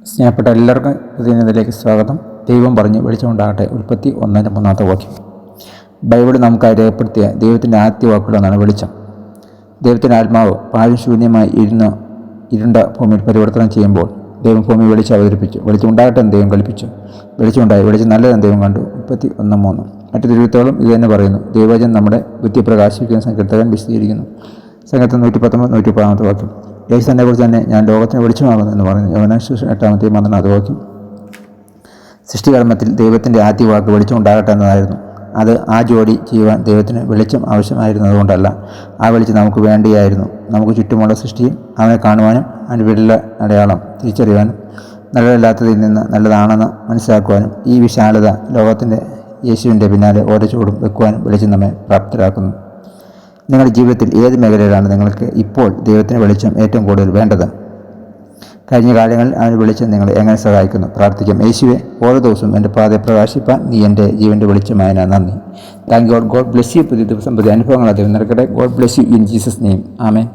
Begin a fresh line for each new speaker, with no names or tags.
സ്നേഹപ്പെട്ട എല്ലാവർക്കും ഇതിലേക്ക് സ്വാഗതം. ദൈവം പറഞ്ഞ് വെളിച്ചമുണ്ടാകട്ടെ. ഉൽപ്പത്തി 1:3 വാക്യം. ബൈബിൾ നമുക്കായി രേഖപ്പെടുത്തിയ ദൈവത്തിൻ്റെ ആദ്യ വാക്കുകളാണ് വെളിച്ചം. ദൈവത്തിൻ്റെ ആത്മാവ് പാഴും ശൂന്യമായി ഇരുണ്ട ഭൂമിയിൽ പരിവർത്തനം ചെയ്യുമ്പോൾ ദൈവം ഭൂമി വെളിച്ചം അവതരിപ്പിച്ചു. വെളിച്ചം ഉണ്ടാകട്ടെ എന്ന് ദൈവം കൽപ്പിച്ചു. വെളിച്ചമുണ്ടായി. വെളിച്ചം നല്ലതെന്ന് ദൈവം കണ്ടു. ഉൽപ്പത്തി 1:3. മറ്റു തിരുവഴുത്തുകളും ഇത് തന്നെ പറയുന്നു. ദൈവവചനം നമ്മുടെ ബുദ്ധി പ്രകാശിപ്പിക്കുന്ന സങ്കീർത്തകൻ വിശദീകരിക്കുന്നു. സങ്കീർത്തനം 119, 110 വാക്യം. യേശു തന്നെക്കുറിച്ച് തന്നെ ഞാൻ ലോകത്തിന് വെളിച്ചമാകുന്നു എന്ന് പറഞ്ഞു. യോഹന്നാൻ 8:13 വാക്യം. സൃഷ്ടികർമ്മത്തിൽ ദൈവത്തിൻ്റെ ആദ്യ വാക്ക് വെളിച്ചം ഉണ്ടാകട്ടെ എന്നതായിരുന്നു. അത് ആ ജോലി ചെയ്യുവാൻ ദൈവത്തിന് വെളിച്ചം ആവശ്യമായിരുന്നതുകൊണ്ടല്ല, ആ വെളിച്ചം നമുക്ക് വേണ്ടിയായിരുന്നു. നമുക്ക് ചുറ്റുമുള്ള സൃഷ്ടിയിൽ അവനെ കാണുവാനും അവൻ്റെ വിരല അടയാളം തിരിച്ചറിയുവാനും നല്ലതല്ലാത്തതിൽ നിന്ന് നല്ലതാണെന്ന് മനസ്സിലാക്കുവാനും ഈ വിശാലത ലോകത്തിൻ്റെ യേശുവിൻ്റെ പിന്നാലെ ഓരോ ചൂടും വെക്കുവാനും വെളിച്ചം നമ്മെ പ്രാപ്തരാക്കുന്നു. നിങ്ങളുടെ ജീവിതത്തിൽ ഏത് മേഖലയിലാണ് നിങ്ങൾക്ക് ഇപ്പോൾ ദൈവത്തിന് വെളിച്ചം ഏറ്റവും കൂടുതൽ വേണ്ടത്? കഴിഞ്ഞ കാലങ്ങളിൽ അവന് വെളിച്ചം നിങ്ങളെ എങ്ങനെ സഹായിക്കുന്നു? പ്രാർത്ഥിക്കാം. യേശുവെ, ഓരോ ദിവസവും എൻ്റെ പാതയെ പ്രകാശിപ്പാൻ നീ എൻ്റെ ജീവൻ്റെ വെളിച്ചമായതിന് നന്ദി. Thank God. God bless you. പുതിയ ദിവസം പുതിയ അനുഭവങ്ങൾ അദ്ദേഹം നടക്കട്ടെ. God bless you in Jesus name. Amen.